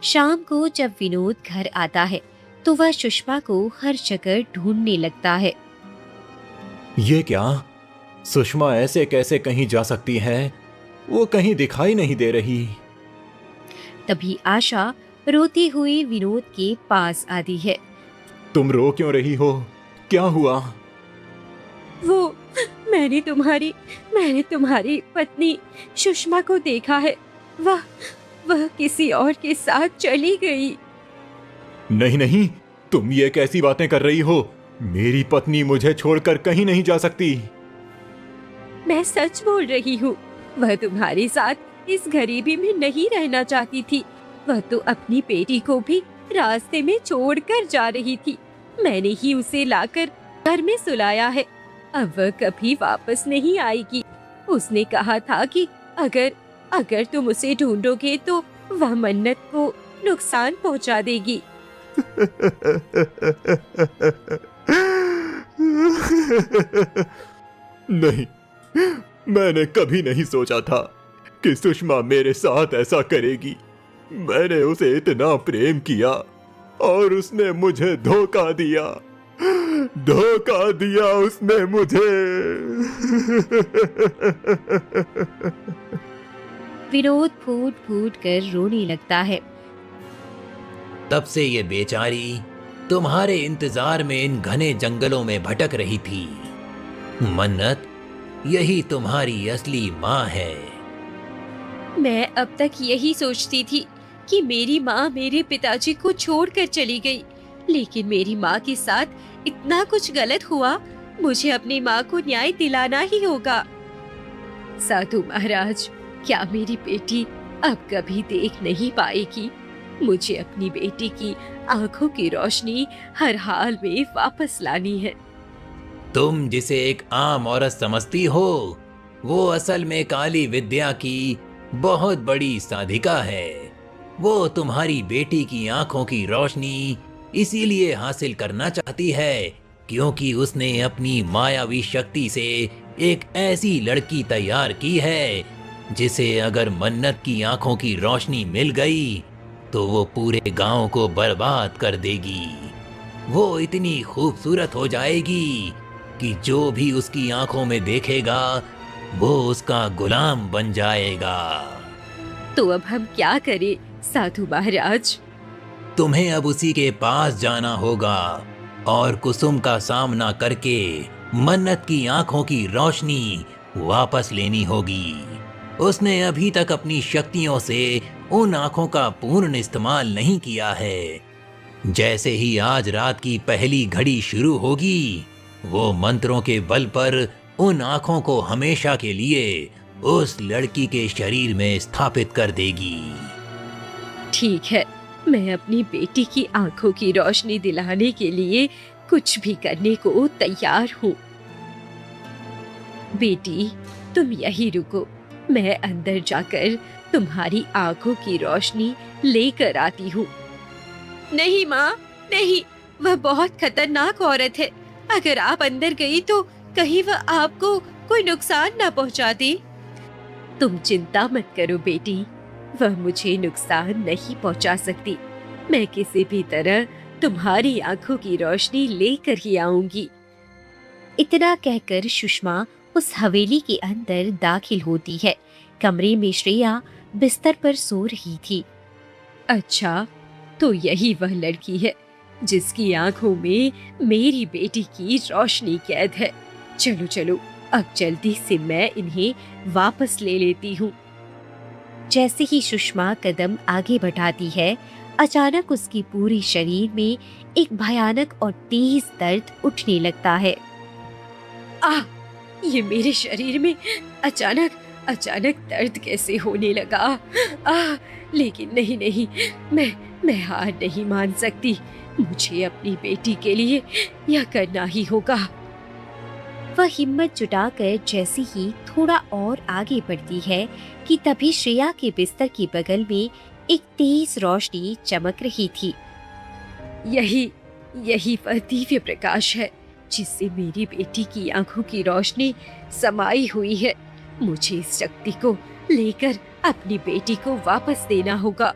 शाम को जब विनोद घर आता है तो वह सुषमा को हर जगह ढूंढने लगता है। ये क्या? सुषमा ऐसे कैसे कहीं जा सकती है? वो कहीं दिखाई नहीं दे रही। तभी आशा रोती हुई विनोद के पास आती है। तुम रो क्यों रही हो? क्या हुआ? वो मैंने तुम्हारी पत्नी सुषमा को देखा है। वह किसी और के साथ चली गई। नहीं नहीं, तुम ये कैसी बातें कर रही हो? मेरी पत्नी मुझे छोड़कर कहीं नहीं जा सकती। मैं सच बोल रही हूँ। वह तुम्हारे साथ इस गरीबी में नहीं रहना चाहती थी। वह तो अपनी बेटी को भी रास्ते में छोड़कर जा रही थी। मैंने ही उसे लाकर घर में सुलाया है। अब वह कभी वापस नहीं आएगी। उसने कहा था कि अगर तुम उसे ढूंढोगे तो वह मन्नत को नुकसान पहुंचा देगी। नहीं, मैंने कभी नहीं सोचा था कि सुषमा मेरे साथ ऐसा करेगी। मैंने उसे इतना प्रेम किया और उसने मुझे धोखा दिया। धोखा दिया उसने मुझे। विनोद फूट फूट कर रोने लगता है। तब से ये बेचारी तुम्हारे इंतजार में इन घने जंगलों में भटक रही थी। मन्नत, यही तुम्हारी असली माँ है। मैं अब तक यही सोचती थी कि मेरी माँ मेरे पिताजी को छोड़कर चली गई, लेकिन मेरी माँ के साथ इतना कुछ गलत हुआ। मुझे अपनी माँ को न्याय दिलाना ही होगा। साधु महाराज, क्या मेरी बेटी अब कभी देख नहीं पाएगी? मुझे अपनी बेटी की आंखों की रोशनी हर हाल में वापस लानी है। तुम जिसे एक आम औरत समझती हो, वो असल में काली विद्या की बहुत बड़ी साधिका है। वो तुम्हारी बेटी की आंखों की रोशनी इसीलिए हासिल करना चाहती है क्योंकि उसने अपनी मायावी शक्ति से एक ऐसी लड़की तैयार की है जिसे अगर मन्नत की आंखों की रोशनी मिल गई तो वो पूरे गांव को बर्बाद कर देगी। वो इतनी खूबसूरत हो जाएगी कि जो भी उसकी आंखों में देखेगा वो उसका गुलाम बन जाएगा। तो अब हम क्या करें साधु महाराज? तुम्हें अब उसी के पास जाना होगा और कुसुम का सामना करके मन्नत की आंखों की रोशनी वापस लेनी होगी। उसने अभी तक अपनी शक्तियों से उन आंखों का पूर्ण इस्तेमाल नहीं किया है। जैसे ही आज रात की पहली घड़ी शुरू होगी, वो मंत्रों के बल पर उन आंखों को हमेशा के लिए उस लड़की के शरीर में स्थापित कर देगी। ठीक है, मैं अपनी बेटी की आंखों की रोशनी दिलाने के लिए कुछ भी करने को तैयार हूँ। बेटी, तुम यहीं रुको। मैं अंदर जाकर तुम्हारी आंखों की रोशनी लेकर आती हूँ। नहीं माँ, नहीं, वह बहुत खतरनाक औरत है। अगर आप अंदर गई तो कहीं वह आपको कोई नुकसान ना पहुँचा दे। तुम चिंता मत करो बेटी, वह मुझे नुकसान नहीं पहुँचा सकती। मैं किसी भी तरह तुम्हारी आंखों की रोशनी लेकर ही आऊंगी। इतना कहकर सुषमा उस हवेली के अंदर दाखिल होती है। कमरे में श्रेया बिस्तर पर सो रही थी। अच्छा, तो यही वह लड़की है जिसकी आंखों में मेरी बेटी की रोशनी कैद है। चलो चलो, अब जल्दी से मैं इन्हें वापस ले लेती हूँ। जैसे ही सुषमा कदम आगे बढ़ाती है, अचानक उसकी पूरी शरीर में एक भयानक और तेज दर्द उठने लगता है। ये मेरे शरीर में अचानक दर्द कैसे होने लगा? लेकिन नहीं, मैं हार नहीं मान सकती। मुझे अपनी बेटी के लिए यह करना ही होगा। वह हिम्मत जुटाकर जैसे ही थोड़ा और आगे बढ़ती है कि तभी श्रेया के बिस्तर के बगल में एक तेज रोशनी चमक रही थी। यही वह दिव्य प्रकाश है जिससे मेरी बेटी की आंखों की रोशनी समाई हुई है। मुझे इस शक्ति को लेकर अपनी बेटी को वापस देना होगा।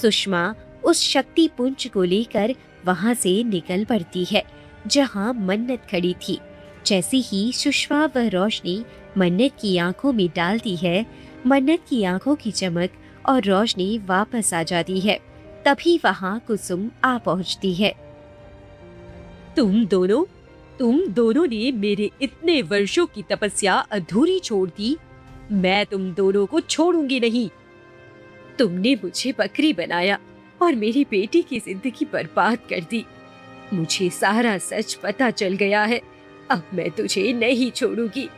सुषमा उस शक्ति पुंज को लेकर वहां से निकल पड़ती है जहां मन्नत खड़ी थी। जैसे ही सुषमा वह रोशनी मन्नत की आंखों में डालती है, मन्नत की आंखों की चमक और रोशनी वापस आ जाती है। तभी वहां कुसुम आ पहुंचती है। तुम दोनों ने मेरे इतने वर्षों की तपस्या अधूरी छोड़ दी। मैं तुम दोनों को छोड़ूंगी नहीं। तुमने मुझे बकरी बनाया और मेरी बेटी की जिंदगी बर्बाद कर दी। मुझे सारा सच पता चल गया है। अब मैं तुझे नहीं छोड़ूंगी।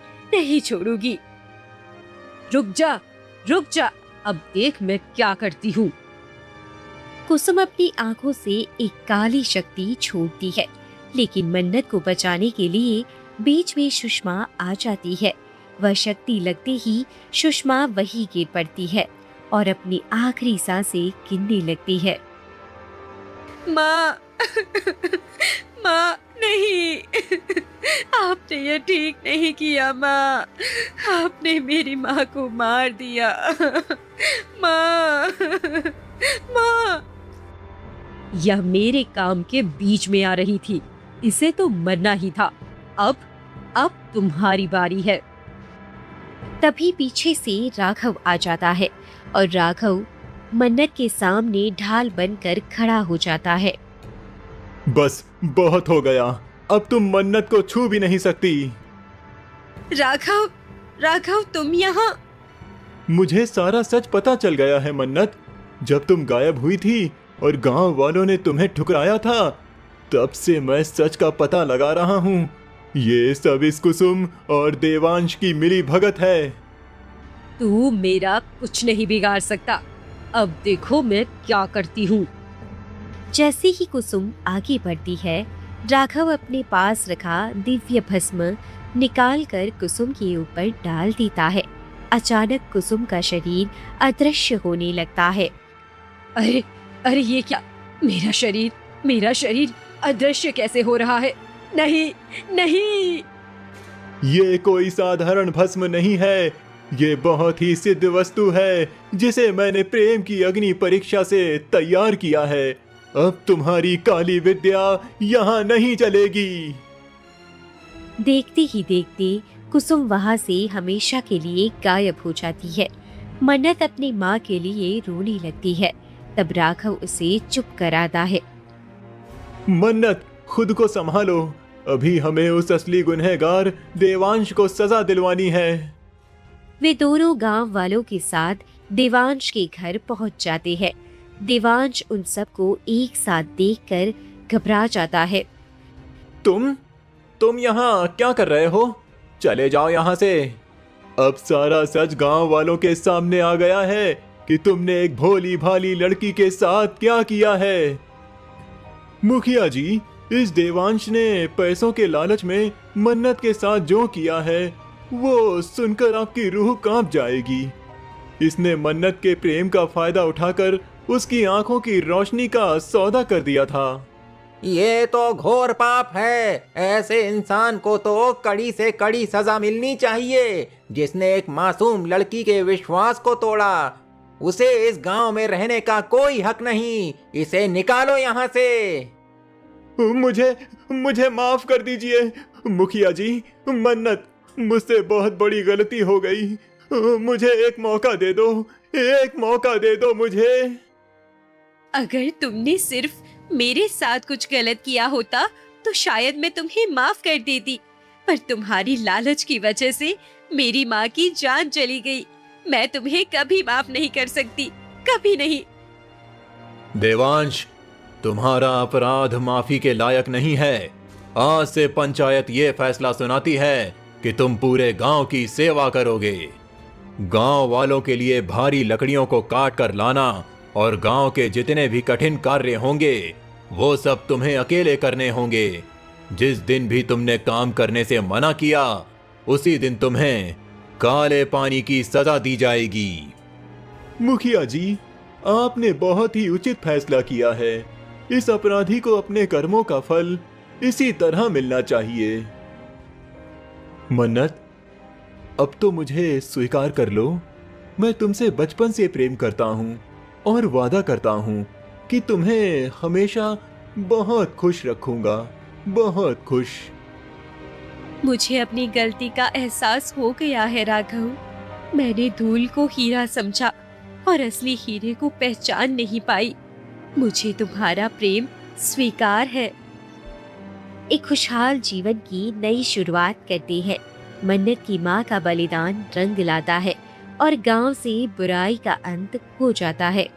रुक जा, अब देख मैं क्या करती हूँ। कुसुम अपनी आंखों से एक काली शक्ति छोड़ती है, लेकिन मन्नत को बचाने के लिए बीच में सुषमा आ जाती है। वह शक्ति लगते ही सुषमा वहीं गिर पड़ती है और अपनी आखिरी सांसें गिनने लगती है। माँ नहीं, आपने ये ठीक नहीं किया माँ। आपने मेरी माँ को मार दिया। माँ यह मेरे काम के बीच में आ रही थी। इसे तो मरना ही था। अब तुम्हारी बारी है। तभी पीछे से राघव आ जाता है और राघव मन्नत के सामने ढाल बनकर खड़ा हो जाता है। बस बहुत हो गया, अब तुम मन्नत को छू भी नहीं सकती। राघव तुम यहाँ? मुझे सारा सच पता चल गया है मन्नत। जब तुम गायब हुई थी और गांव वालों ने तुम्हें ठुकराया था, तब से मैं सच का पता लगा रहा हूँ। ये सब इस कुसुम और देवांश की मिली भगत है। तू मेरा कुछ नहीं बिगाड़ सकता। अब देखो मैं क्या करती हूँ। जैसे ही कुसुम आगे बढ़ती है, राघव अपने पास रखा दिव्य भस्म निकाल कर कुसुम के ऊपर डाल देता है। अचानक कुसुम का शरीर अदृश्य होने लगता है। अरे ये क्या? मेरा शरीर अदृश्य कैसे हो रहा है? नहीं। ये कोई साधारण भस्म नहीं है। ये बहुत ही सिद्ध वस्तु है जिसे मैंने प्रेम की अग्नि परीक्षा से तैयार किया है। अब तुम्हारी काली विद्या यहाँ नहीं चलेगी। देखते ही देखते कुसुम वहाँ से हमेशा के लिए गायब हो जाती है। मन्नत अपनी माँ के लिए रोने लगती है। तब राघव उसे चुप कराता है। मन्नत, खुद को संभालो। अभी हमें उस असली गुनहगार देवांश को सजा दिलवानी है। वे दोनों गांव वालों के साथ देवांश के घर पहुंच जाते हैं। देवांश उन सबको एक साथ देखकर घबरा जाता है। तुम यहाँ क्या कर रहे हो? चले जाओ यहाँ से। अब सारा सच गांव वालों के सामने आ गया है कि तुमने एक भोली भाली लड़की के साथ क्या किया है। मुखिया जी, इस देवांश ने पैसों के लालच में मन्नत के साथ जो किया है वो सुनकर आपकी रूह कांप जाएगी। इसने मन्नत के प्रेम का फायदा उठाकर उसकी आंखों की रोशनी का सौदा कर दिया था। ये तो घोर पाप है। ऐसे इंसान को तो कड़ी से कड़ी सजा मिलनी चाहिए। जिसने एक मासूम लड़की के विश्वास को तोड़ा, उसे इस गांव में रहने का कोई हक नहीं। इसे निकालो यहाँ से। मुझे माफ कर दीजिए मुखिया जी। मन्नत, मुझसे बहुत बड़ी गलती हो गई। मुझे एक मौका दे दो मुझे। अगर तुमने सिर्फ मेरे साथ कुछ गलत किया होता तो शायद मैं तुम्हें माफ कर देती, पर तुम्हारी लालच की वजह से मेरी माँ की जान चली गई। मैं तुम्हें कभी माफ नहीं कर सकती, कभी नहीं। देवांश, तुम्हारा अपराध माफी के लायक नहीं है। आज से पंचायत ये फैसला सुनाती है कि तुम पूरे गांव की सेवा करोगे। गांव वालों के लिए भारी लकड़ियों को काट कर लाना और गांव के जितने भी कठिन कार्य होंगे वो सब तुम्हें अकेले करने होंगे। जिस दिन भी तुमने काम करने से मना किया, उसी दिन तुम्हें काले पानी की सजा दी जाएगी। मुखिया जी, आपने बहुत ही उचित फैसला किया है। इस अपराधी को अपने कर्मों का फल इसी तरह मिलना चाहिए। मन्नत, अब तो मुझे स्वीकार कर लो। मैं तुमसे बचपन से प्रेम करता हूँ। और वादा करता हूँ कि तुम्हें हमेशा बहुत खुश रखूंगा, बहुत खुश। मुझे अपनी गलती का एहसास हो गया है राघव। मैंने धूल को हीरा समझा और असली हीरे को पहचान नहीं पाई। मुझे तुम्हारा प्रेम स्वीकार है। एक खुशहाल जीवन की नई शुरुआत करती है। मन्नत की माँ का बलिदान रंग लाता है और गांव से बुराई का अंत हो जाता है।